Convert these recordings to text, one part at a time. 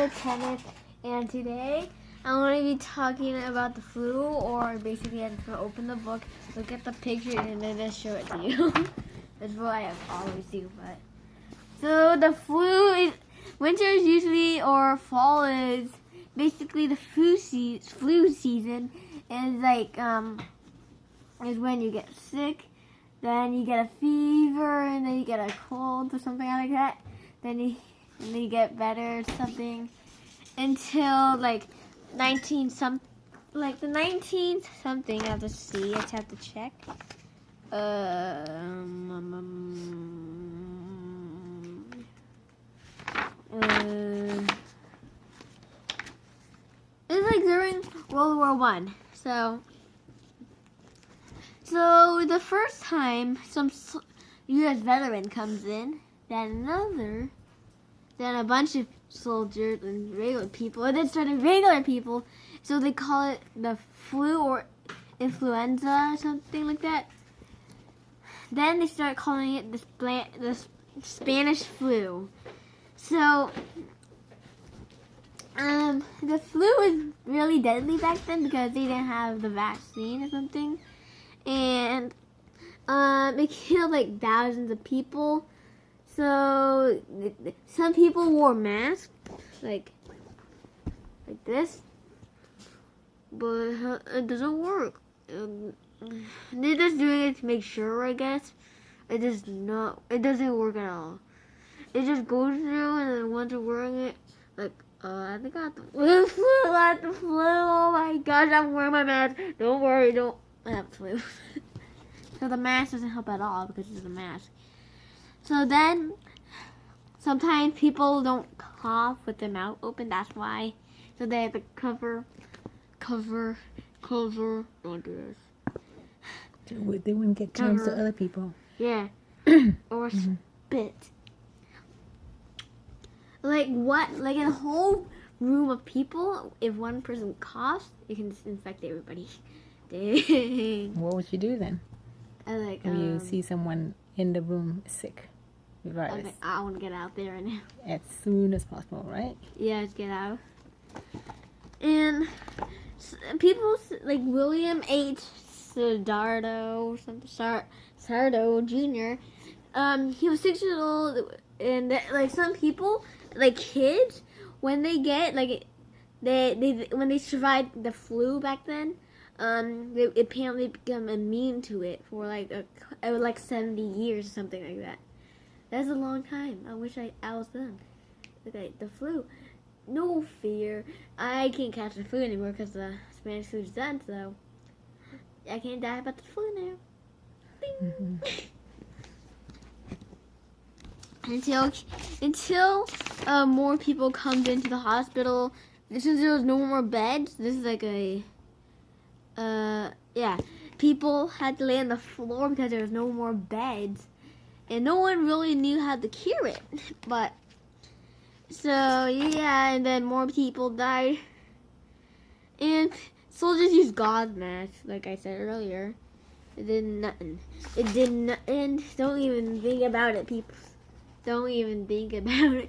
with Kenneth, and today I'm going to be talking about the flu, or basically I'm going to open the book, look at the picture, and then just show it to you. That's what I always do. But so the flu is, winter is usually, or fall is basically the flu season, and like is when you get sick, then you get a fever, and then you get a cold or something like that. Then you get better or something until like the 19th something. I have to see. I just have to check. It's like during World War One. So the first time some U.S. veteran comes in, then a bunch of soldiers and regular people, and then started regular people, so they call it the flu or influenza or something like that. Then they start calling it the Spanish flu. So the flu was really deadly back then because they didn't have the vaccine or something, and it killed like thousands of people. So some people wore masks, like this, but it doesn't work. They're just doing it to make sure, I guess. It doesn't work at all. It just goes through, and then once you're wearing it, like, I think I got the flu. Oh my gosh, I'm wearing my mask. Don't worry, don't have flu. So the mask doesn't help at all because it's a mask. So then, sometimes people don't cough with their mouth open. That's why. So they have to cover. Don't do this. They wouldn't get germs to other people. Yeah. Or spit. Like what? Like in a whole room of people, if one person coughs, it can infect everybody. Dang. What would you do then? If you see someone in the room sick with virus? I want to get out there right now. As soon as possible, right? Yeah, let's get out. And people like William H. Sardo Jr. He was 6 years old, and like some people, like kids, when they get like when they survived the flu back then, they apparently become immune to it for like 70 years or something like that. That's a long time. I wish I was them. Okay, the flu. No fear. I can't catch the flu anymore because the Spanish flu's done, so I can't die about the flu now. Bing. Until more people come into the hospital. Since there was no more beds, this is like people had to lay on the floor because there was no more beds, and no one really knew how to cure it. But so yeah, and then more people died, and soldiers used gauze masks, like I said earlier. It did nothing. It did nothing. Don't even think about it, people. Don't even think about it.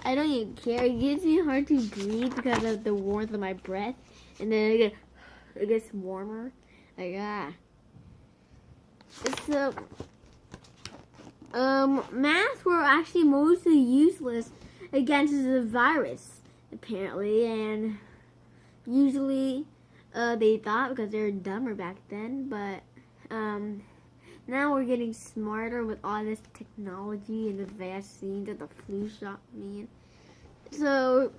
I don't even care. It gives me hard to breathe because of the warmth of my breath, and then it gets warmer. Like So masks were actually mostly useless against the virus, apparently, and usually they thought because they were dumber back then, but now we're getting smarter with all this technology and the vaccines and the flu shot, man. So,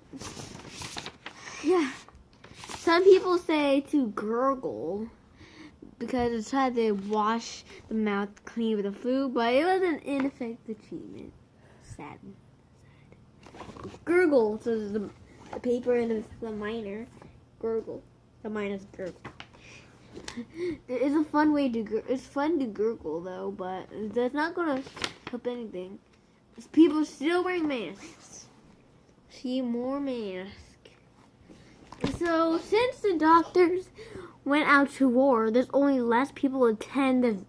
yeah. Some people say to gurgle because it's trying to wash the mouth clean with the flu, but it was an ineffective treatment. Sad. Gurgle. So the paper and the minor. Gurgle. The minor's gurgle. It's a fun way to it's fun to gurgle though, but that's not gonna help anything. People still wearing masks. See more masks. So since the doctors went out to war, there's only less people attend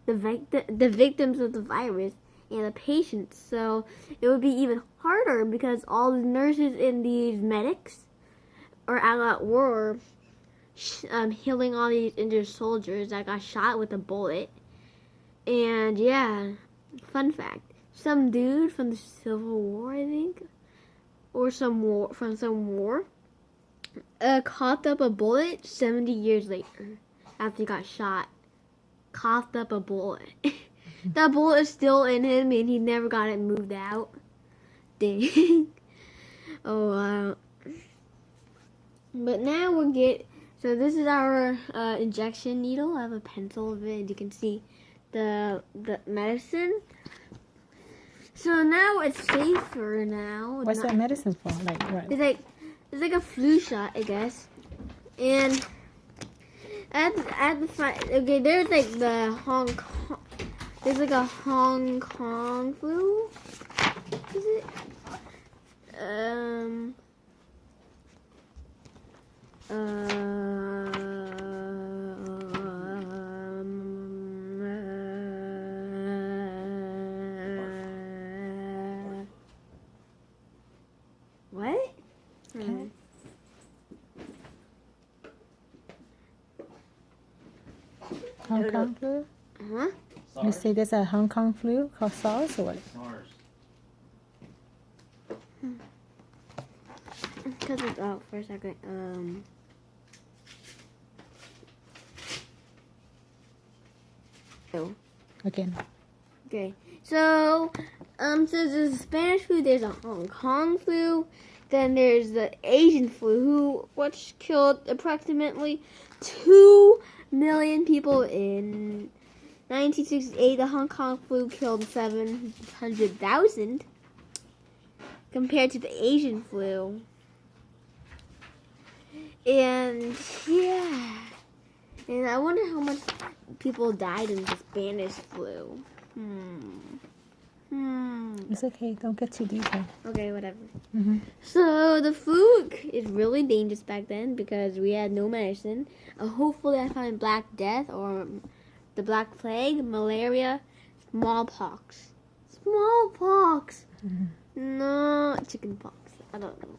the victims of the virus, and the patients. So it would be even harder because all the nurses and these medics are out at war healing all these injured soldiers that got shot with a bullet. And yeah, fun fact, some dude from the Civil War, I think, or some war coughed up a bullet 70 years later after he got shot. Coughed up a bullet. That bullet is still in him and he never got it moved out. Dang. Oh, wow. But now so this is our injection needle. I have a pencil of it, and you can see the medicine. So now it's safer now. What's that medicine for? Like what? It's like a flu shot, I guess. And at the okay, there's like the Hong Kong. There's like a Hong Kong flu. Is it? What? Okay. Hong Kong flu? Huh? You say there's a Hong Kong flu called SARS or what? SARS. Cut this out for a second. Oh. Again. Okay. So, so there's the Spanish flu, there's a Hong Kong flu, then there's the Asian flu, which killed approximately 2 million people in 1968. The Hong Kong flu killed 700,000 compared to the Asian flu. And yeah, and I wonder how much people died in the Spanish flu. It's okay. Don't get too detailed. Okay, whatever. Mm-hmm. So the flu is really dangerous back then because we had no medicine. Hopefully I find Black Death or the Black Plague, malaria, smallpox. Smallpox! Mm-hmm. No, chickenpox. I don't know.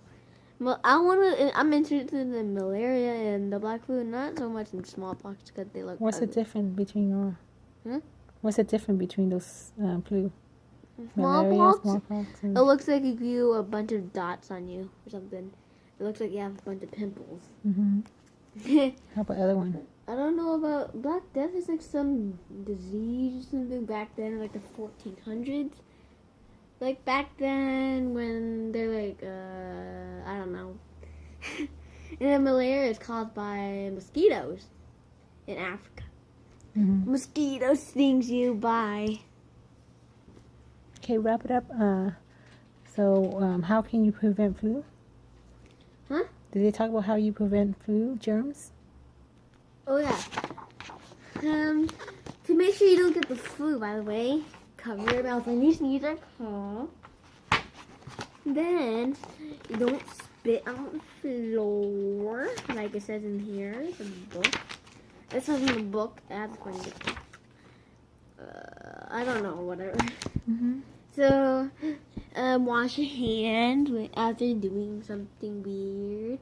Well, I'm interested in the malaria and the black flu, not so much in smallpox because they look What's the ugly. difference between your... Huh? What's the difference between those flu? Malaria, Smallpox? smallpox, and... It looks like you grew a bunch of dots on you or something. It looks like you have a bunch of pimples. Mm-hmm. I How about the other one? don't know about Black Death. Is like some disease or something back then, in like the 1400s. Like back then when they're like, I don't know. And then malaria is caused by mosquitoes in Africa. Mm-hmm. Mosquito stings you. Bye. Okay, wrap it up. So, how can you prevent flu? Huh? Did they talk about how you prevent flu germs? Oh yeah. To make sure you don't get the flu, by the way, cover your mouth when you sneeze or cough. Then you don't spit on the floor, like it says in here, in the book. It says in the book. That's funny. I don't know, whatever. Mm-hmm. So, wash your hands after doing something weird,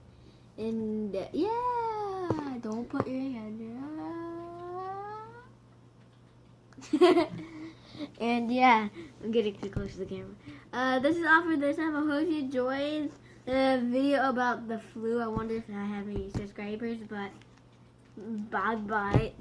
and yeah, don't put your hand in. And yeah, I'm getting too close to the camera. This is all for this time. I hope you enjoyed the video about the flu. I wonder if I have any subscribers, but bye bye.